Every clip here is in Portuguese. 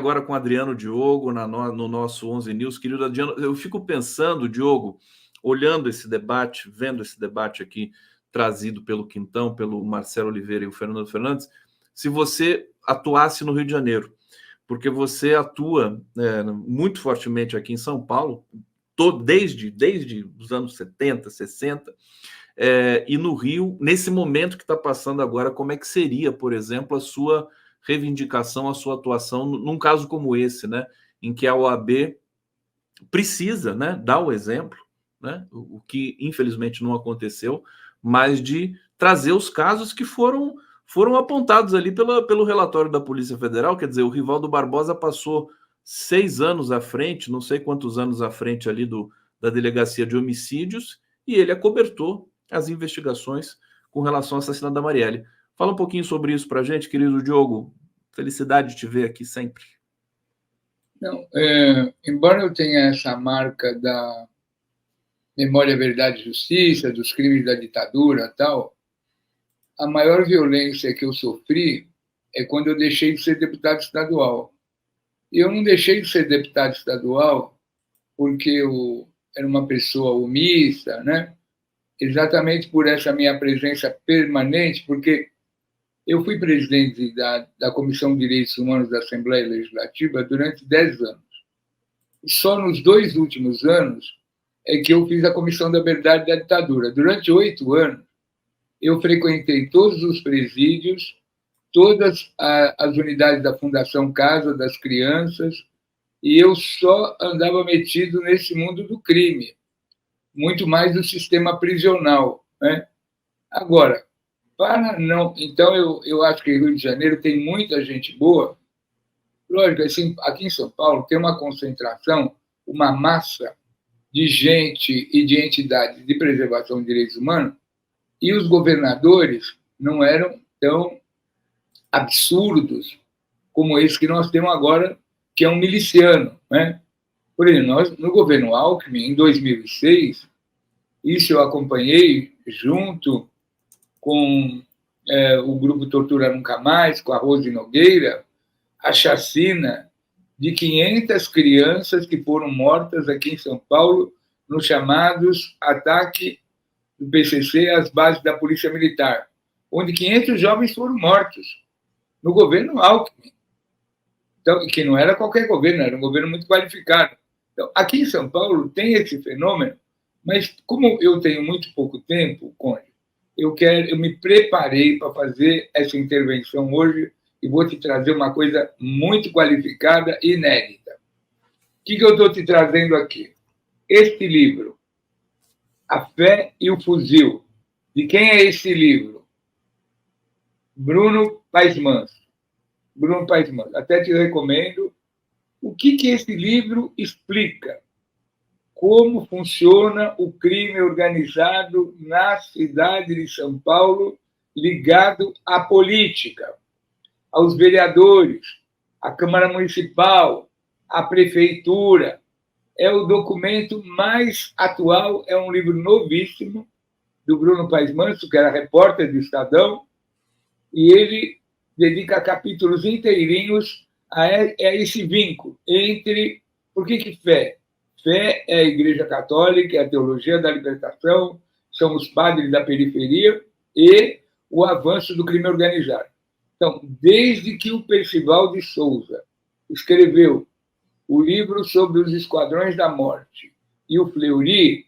agora com o Adriano Diogo no nosso 11 News. Querido Adriano, eu fico pensando, Diogo, olhando esse debate, vendo esse debate aqui trazido pelo Quintão, pelo Marcelo Oliveira e o Fernando Fernandes, se você atuasse no Rio de Janeiro, porque você atua muito fortemente aqui em São Paulo, desde os anos 70, 60, e no Rio, nesse momento que está passando agora, como é que seria, por exemplo, a sua reivindicação, a sua atuação num caso como esse, né, em que a OAB precisa, né, dar o exemplo, né, o que infelizmente não aconteceu, mas de trazer os casos que foram apontados ali pelo relatório da Polícia Federal. Quer dizer, o Rivaldo Barbosa passou 6 anos à frente, não sei quantos anos à frente ali da Delegacia de Homicídios, e ele acobertou as investigações com relação ao assassinato da Marielle. Fala um pouquinho sobre isso para a gente, querido Diogo. Felicidade de te ver aqui sempre. Não, embora eu tenha essa marca da memória, verdade e justiça, dos crimes da ditadura tal, a maior violência que eu sofri é quando eu deixei de ser deputado estadual. E eu não deixei de ser deputado estadual porque eu era uma pessoa omissa, né? Exatamente por essa minha presença permanente, porque eu fui presidente da Comissão de Direitos Humanos da Assembleia Legislativa durante 10 anos. E só nos 2 últimos anos é que eu fiz a Comissão da Verdade e da Ditadura. Durante 8 anos, eu frequentei todos os presídios, todas as unidades da Fundação Casa das Crianças, e eu só andava metido nesse mundo do crime, muito mais do sistema prisional, né? Agora, para não... Então, eu acho que Rio de Janeiro tem muita gente boa. Lógico, assim, aqui em São Paulo tem uma concentração, uma massa de gente e de entidades de preservação de direitos humanos, e os governadores não eram tão absurdos como esse que nós temos agora, que é um miliciano, né? Por exemplo, nós, no governo Alckmin, em 2006, isso eu acompanhei junto com o grupo Tortura Nunca Mais, com a Rose Nogueira, a chacina de 500 crianças que foram mortas aqui em São Paulo nos chamados ataque do PCC às bases da Polícia Militar, onde 500 jovens foram mortos no governo Alckmin. Então, que não era qualquer governo, era um governo muito qualificado. Então, aqui em São Paulo tem esse fenômeno, mas como eu tenho muito pouco tempo, Conde, eu me preparei para fazer essa intervenção hoje e vou te trazer uma coisa muito qualificada e inédita. O que eu estou te trazendo aqui? Este livro, A Fé e o Fuzil. De quem é esse livro? Bruno Paes Manso. Bruno Paes Manso. Até te recomendo. O que esse livro explica? Como funciona o crime organizado na cidade de São Paulo ligado à política, aos vereadores, à Câmara Municipal, à Prefeitura. É o documento mais atual, é um livro novíssimo, do Bruno Paes Manso, que era repórter do Estadão, e ele dedica capítulos inteirinhos a esse vínculo entre... Por que fé? Fé é a Igreja Católica, é a teologia da libertação, são os padres da periferia e o avanço do crime organizado. Então, desde que o Percival de Souza escreveu o livro sobre os Esquadrões da Morte e o Fleury,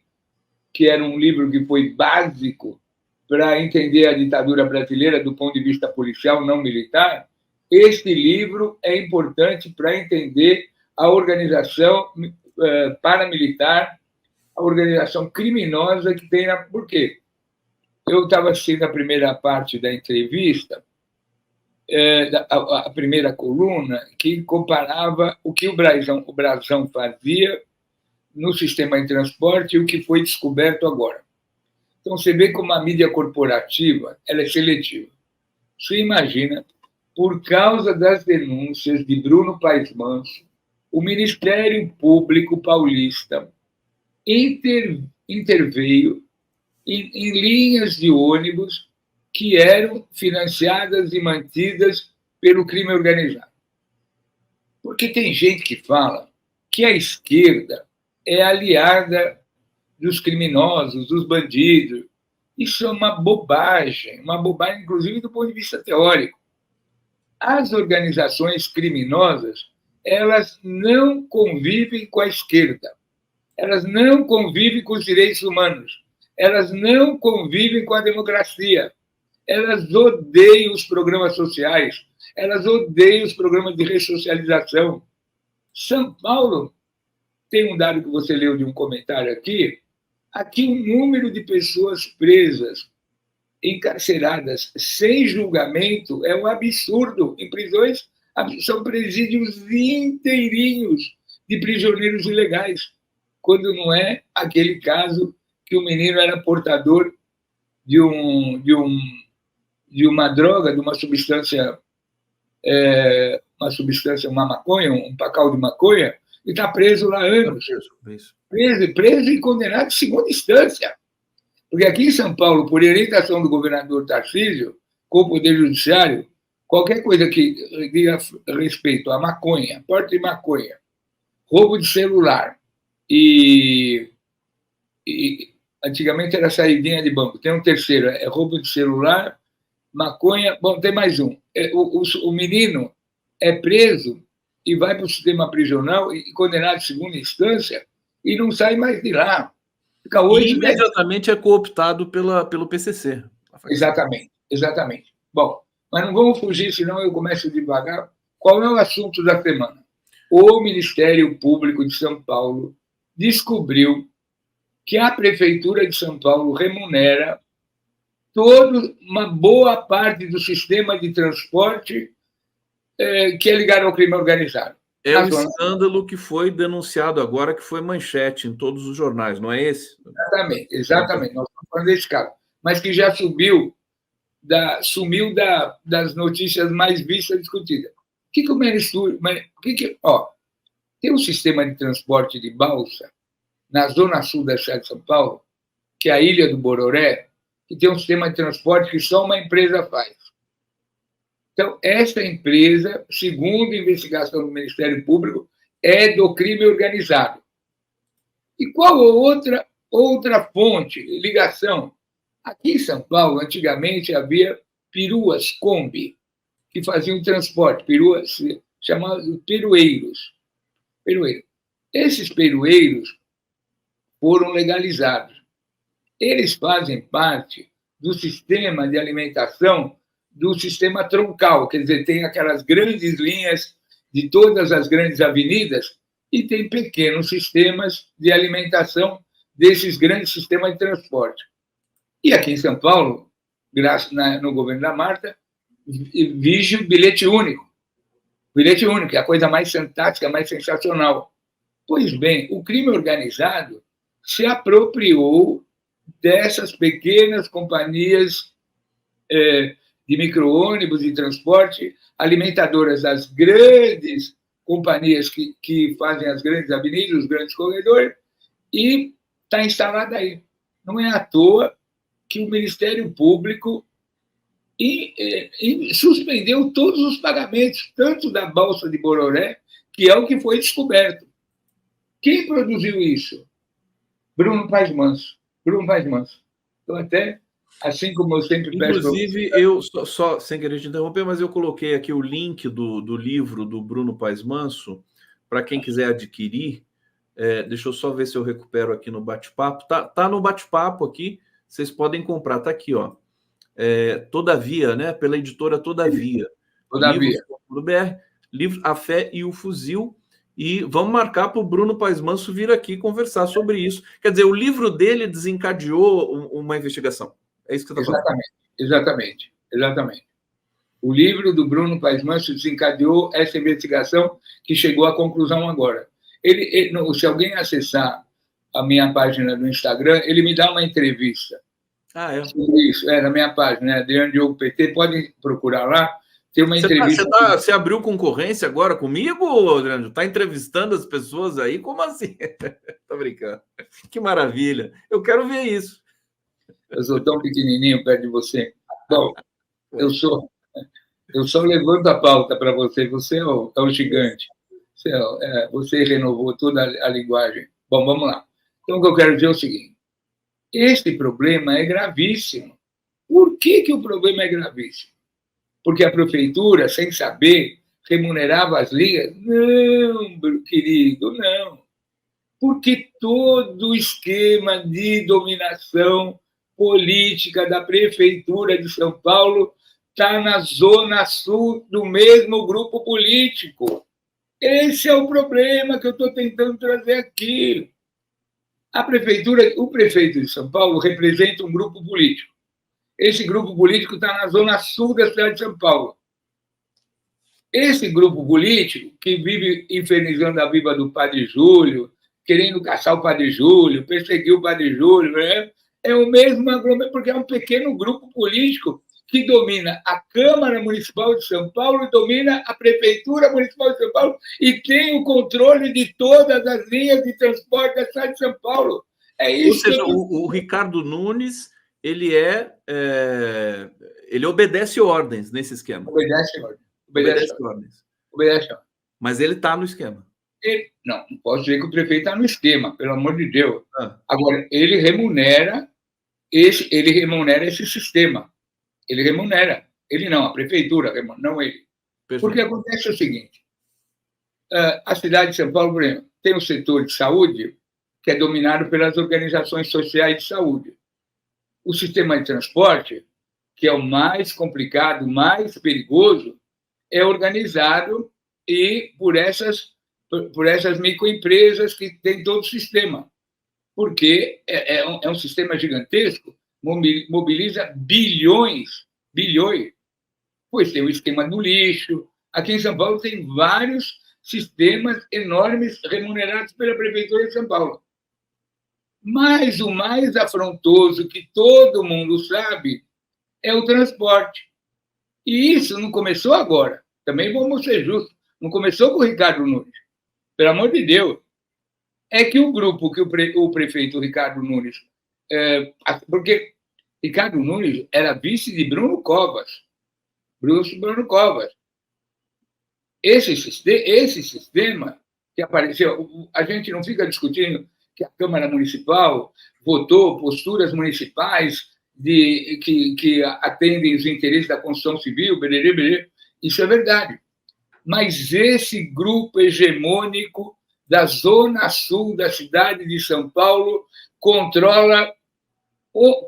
que era um livro que foi básico para entender a ditadura brasileira do ponto de vista policial, não militar, este livro é importante para entender a organização paramilitar, a organização criminosa que tem. Por quê? Eu estava assistindo a primeira parte da entrevista, a primeira coluna, que comparava o que o Brasão fazia no sistema de transporte e o que foi descoberto agora. Então, você vê como a mídia corporativa ela é seletiva. Você imagina, por causa das denúncias de Bruno Paes Manso, o Ministério Público Paulista interveio em linhas de ônibus que eram financiadas e mantidas pelo crime organizado. Porque tem gente que fala que a esquerda é aliada dos criminosos, dos bandidos. Isso é uma bobagem, inclusive do ponto de vista teórico. As organizações criminosas, elas não convivem com a esquerda, elas não convivem com os direitos humanos, elas não convivem com a democracia, elas odeiam os programas sociais, elas odeiam os programas de ressocialização. São Paulo, tem um dado que você leu de um comentário aqui, o número de pessoas presas, encarceradas sem julgamento é um absurdo. Em prisões, são presídios inteirinhos de prisioneiros ilegais, quando não é aquele caso que o menino era portador de uma droga, de uma substância, uma maconha, um pacal de maconha, e está preso lá há anos. Preso e condenado de segunda instância. Porque aqui em São Paulo, por orientação do governador Tarcísio, com o Poder Judiciário, qualquer coisa que diga respeito a maconha, porte de maconha, roubo de celular e antigamente era saidinha de banco, tem um terceiro, é roubo de celular, maconha, bom, tem mais um. O menino é preso e vai para o sistema prisional e condenado de segunda instância e não sai mais de lá. Fica hoje, e imediatamente é cooptado pelo PCC. Exatamente. Bom, mas não vamos fugir, senão eu começo devagar. Qual é o assunto da semana? O Ministério Público de São Paulo descobriu que a Prefeitura de São Paulo remunera toda uma boa parte do sistema de transporte que é ligado ao crime organizado. É o escândalo que foi denunciado agora, que foi manchete em todos os jornais, não é esse? Exatamente. Nós estamos falando desse caso. Mas que já sumiu das notícias mais vistas e discutidas. O que o Ministério... tem um sistema de transporte de balsa na zona sul da cidade de São Paulo, que é a Ilha do Bororé, que tem um sistema de transporte que só uma empresa faz. Então, essa empresa, segundo a investigação do Ministério Público, é do crime organizado. E qual outra fonte, ligação? Aqui em São Paulo, antigamente, havia peruas Kombi, que faziam transporte, peruas chamadas perueiros. Esses perueiros foram legalizados. Eles fazem parte do sistema de alimentação do sistema troncal, quer dizer, tem aquelas grandes linhas de todas as grandes avenidas e tem pequenos sistemas de alimentação desses grandes sistemas de transporte. E aqui em São Paulo, graças no governo da Marta, vige o bilhete único. O bilhete único é a coisa mais fantástica, mais sensacional. Pois bem, o crime organizado se apropriou dessas pequenas companhias de micro-ônibus de transporte, alimentadoras das grandes companhias que fazem as grandes avenidas, os grandes corredores, e está instalada aí. Não é à toa que o Ministério Público suspendeu todos os pagamentos, tanto da Balsa de Bororé, que é o que foi descoberto. Quem produziu isso? Bruno Paes Manso. Então, até... Assim como eu sempre peço... Inclusive, eu, só sem querer te interromper, mas eu coloquei aqui o link do livro do Bruno Paes Manso, para quem quiser adquirir. Deixa eu só ver se eu recupero aqui no bate-papo. Tá no bate-papo aqui, vocês podem comprar, tá aqui, ó. Todavia, né? Pela editora Todavia. Livro A Fé e o Fuzil. E vamos marcar para o Bruno Paes Manso vir aqui conversar sobre isso. Quer dizer, o livro dele desencadeou uma investigação. É isso que você está falando. Exatamente. O livro do Bruno Paes Manso desencadeou essa investigação que chegou à conclusão agora. Se alguém acessar a minha página no Instagram, ele me dá uma entrevista. Sobre isso, na minha página, Adriano Diogo PT, podem procurar lá. Tem uma entrevista. Você abriu concorrência agora comigo, Adriano? Está entrevistando as pessoas aí? Como assim? Tô brincando. Que maravilha. Eu quero ver isso. Eu sou tão pequenininho perto de você. Bom, eu só levanto a pauta para você. Você é o gigante. Você renovou toda a linguagem. Bom, vamos lá. Então, o que eu quero dizer é o seguinte: este problema é gravíssimo. Por que o problema é gravíssimo? Porque a prefeitura, sem saber, remunerava as ligas? Não, querido, não. Porque todo o esquema de dominação política da prefeitura de São Paulo está na zona sul do mesmo grupo político. Esse é o problema que eu estou tentando trazer aqui. A prefeitura, o prefeito de São Paulo representa um grupo político. Esse grupo político está na zona sul da cidade de São Paulo. Esse grupo político, que vive infernizando a vida do Padre Júlio, querendo caçar o Padre Júlio, perseguir o Padre Júlio, né? É o mesmo aglomerado, porque é um pequeno grupo político que domina a Câmara Municipal de São Paulo e domina a Prefeitura Municipal de São Paulo e tem o controle de todas as linhas de transporte da cidade de São Paulo. É isso. Ou seja, o Ricardo Nunes, ele obedece ordens nesse esquema. Obedece ordens. Obedece ordens. Mas ele está no esquema. Não posso dizer que o prefeito está no esquema, pelo amor de Deus. Agora, ele remunera esse sistema. Ele remunera. Ele não, a prefeitura, não ele. Perfeito. Porque acontece o seguinte: a cidade de São Paulo, por exemplo, tem um setor de saúde que é dominado pelas organizações sociais de saúde. O sistema de transporte, que é o mais complicado, mais perigoso, é organizado por essas microempresas que têm todo o sistema. Porque é um sistema gigantesco, mobiliza bilhões, pois tem o esquema do lixo. Aqui em São Paulo tem vários sistemas enormes remunerados pela Prefeitura de São Paulo. Mas o mais afrontoso, que todo mundo sabe, é o transporte. E isso não começou agora. Também vamos ser justos. Não começou com o Ricardo Nunes. Pelo amor de Deus. É que o grupo que o prefeito Ricardo Nunes... porque Ricardo Nunes era vice de Bruno Covas. Bruno Covas. Esse sistema que apareceu... A gente não fica discutindo que a Câmara Municipal votou posturas municipais que atendem os interesses da construção civil, isso é verdade. Mas esse grupo hegemônico da zona sul da cidade de São Paulo controla...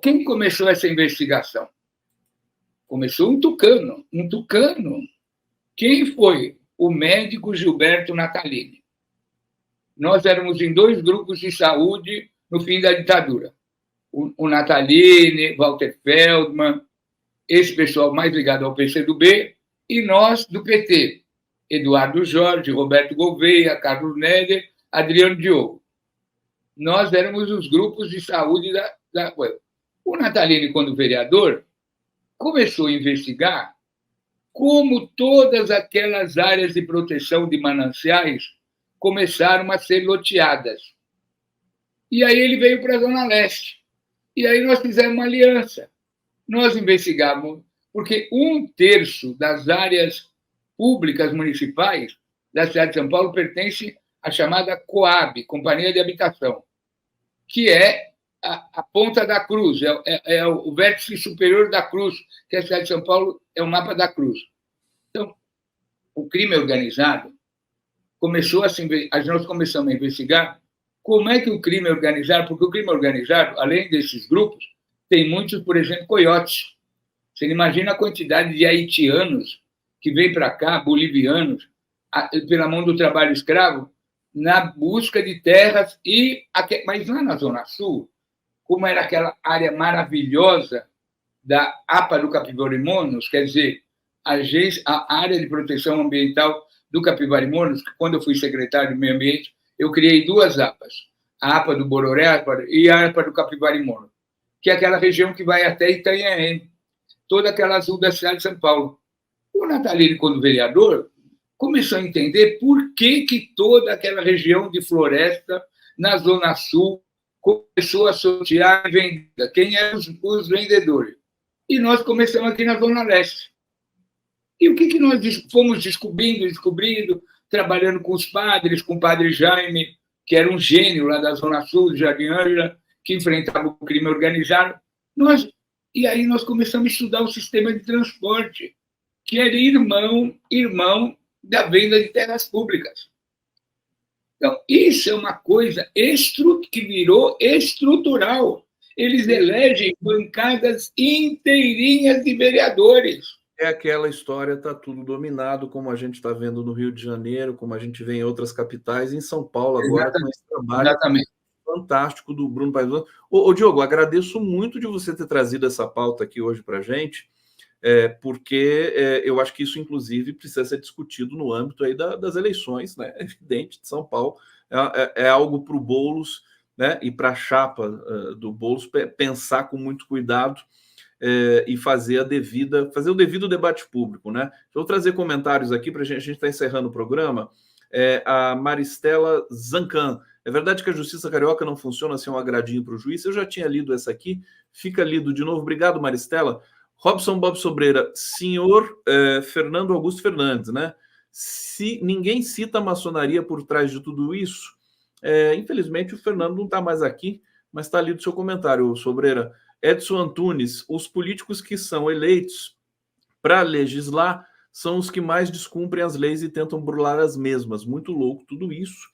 Quem começou essa investigação? Começou um tucano. Quem foi? O médico Gilberto Natalini. Nós éramos em 2 grupos de saúde no fim da ditadura. O Natalini, Walter Feldman, esse pessoal mais ligado ao PCdoB, e nós do PT. Eduardo Jorge, Roberto Gouveia, Carlos Neder, Adriano Diogo. Nós éramos os grupos de saúde da coisa. O Natalini, quando vereador, começou a investigar como todas aquelas áreas de proteção de mananciais começaram a ser loteadas. E aí ele veio para a Zona Leste. E aí nós fizemos uma aliança. Nós investigamos, porque 1/3 das áreas públicas municipais da cidade de São Paulo pertence à chamada Coab, Companhia de Habitação, que é a ponta da cruz, é o vértice superior da cruz, que a cidade de São Paulo é o mapa da cruz. Então, o crime organizado nós começamos a investigar como é que o crime organizado, porque o crime organizado, além desses grupos, tem muitos, por exemplo, coiotes. Você imagina a quantidade de haitianos que vêm para cá, bolivianos, pela mão do trabalho escravo, na busca de terras, mas lá na Zona Sul, como era aquela área maravilhosa da APA do Capibarimonos, quer dizer, a área de proteção ambiental do Capibarimonos, que quando eu fui secretário de Meio Ambiente, eu criei 2 APAs, a APA do Bororé e a APA do Capibarimonos, que é aquela região que vai até Itanhaém, toda aquela azul da cidade de São Paulo. O Natalini, quando vereador, começou a entender por que toda aquela região de floresta, na Zona Sul, começou a sortear e vender. Quem eram os vendedores? E nós começamos aqui na Zona Leste. E o que nós fomos descobrindo, trabalhando com os padres, com o padre Jaime, que era um gênio lá da Zona Sul, de Jardim Ângela, que enfrentava o crime organizado. E aí nós começamos a estudar o sistema de transporte, que era irmão da venda de terras públicas. Então, isso é uma coisa que virou estrutural. Eles elegem bancadas inteirinhas de vereadores. É aquela história, está tudo dominado, como a gente está vendo no Rio de Janeiro, como a gente vê em outras capitais, em São Paulo agora, Exatamente. com esse trabalho fantástico do Bruno Paes Lopes. Ô, Diogo, agradeço muito de você ter trazido essa pauta aqui hoje para a gente, porque eu acho que isso, inclusive, precisa ser discutido no âmbito aí das eleições, né? É evidente, de São Paulo. É algo para o Boulos, né? E para a chapa do Boulos pensar com muito cuidado e fazer o devido debate público, né? Vou trazer comentários aqui para a gente está encerrando o programa. A Maristela Zancan. É verdade que a justiça carioca não funciona sem um agradinho para o juiz? Eu já tinha lido essa aqui, fica lido de novo. Obrigado, Maristela. Robson Bob Sobreira, senhor Fernando Augusto Fernandes, né? Se ninguém cita a maçonaria por trás de tudo isso, infelizmente o Fernando não está mais aqui, mas está lido o seu comentário, Sobreira. Edson Antunes, os políticos que são eleitos para legislar são os que mais descumprem as leis e tentam burlar as mesmas. Muito louco tudo isso.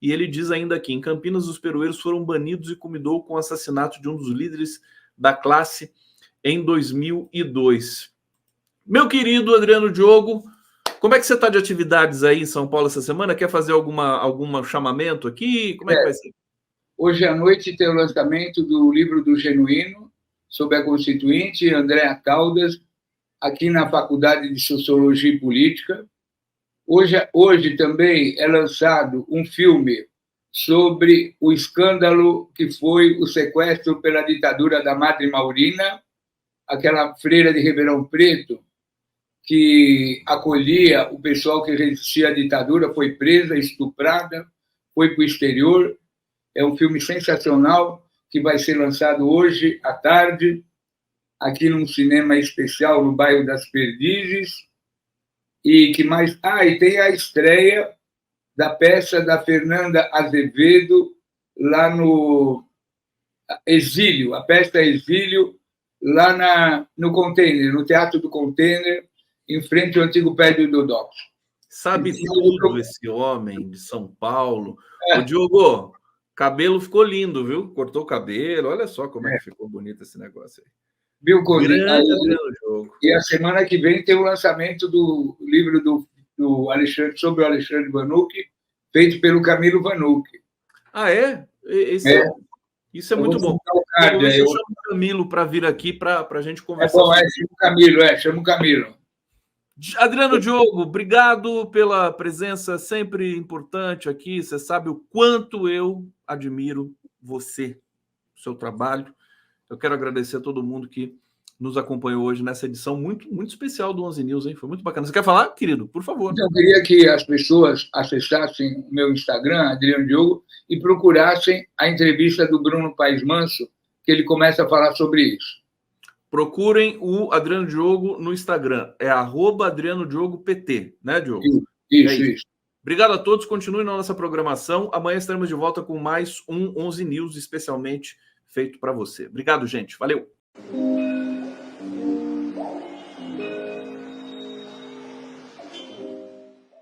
E ele diz ainda aqui, em Campinas, os peroeiros foram banidos e culminou com o assassinato de um dos líderes da classe em 2002. Meu querido Adriano Diogo, como é que você está de atividades aí em São Paulo essa semana? Quer fazer algum chamamento aqui? Como é que vai ser? Hoje à noite tem o lançamento do livro do Genuíno, sobre a Constituinte, Andréa Caldas, aqui na Faculdade de Sociologia e Política. Hoje também é lançado um filme sobre o escândalo que foi o sequestro pela ditadura da Madre Maurina, aquela freira de Ribeirão Preto, que acolhia o pessoal que resistia à ditadura, foi presa, estuprada, foi para o exterior. É um filme sensacional que vai ser lançado hoje à tarde, aqui num cinema especial no bairro das Perdizes. E que mais? E tem a estreia da peça da Fernanda Azevedo lá no Exílio, a peça Exílio, lá no Container, no Teatro do Container, em frente ao antigo prédio do Docs. Sabe tudo esse homem de São Paulo. Ô, Diogo, cabelo ficou lindo, viu? Cortou o cabelo, olha só como é que ficou bonito esse negócio aí. Viu, Conde? E a semana que vem tem o lançamento do livro do Alexandre, sobre o Alexandre Vanucci, feito pelo Camilo Vanucci. É? Isso é muito bom. Eu chamo o Camilo para vir aqui para a gente conversar. Chama o Camilo. Adriano Diogo, obrigado pela presença sempre importante aqui. Você sabe o quanto eu admiro você, o seu trabalho. Eu quero agradecer a todo mundo que nos acompanhou hoje nessa edição muito, muito especial do 11 News, hein? Foi muito bacana. Você quer falar, querido? Por favor. Então, eu queria que as pessoas acessassem o meu Instagram, Adriano Diogo, e procurassem a entrevista do Bruno Paes Manso, que ele começa a falar sobre isso. Procurem o Adriano Diogo no Instagram. É @AdrianoDiogoPT, né, Diogo? Isso. Obrigado a todos. Continuem na nossa programação. Amanhã estaremos de volta com mais um 11 News, especialmente feito para você. Obrigado, gente. Valeu.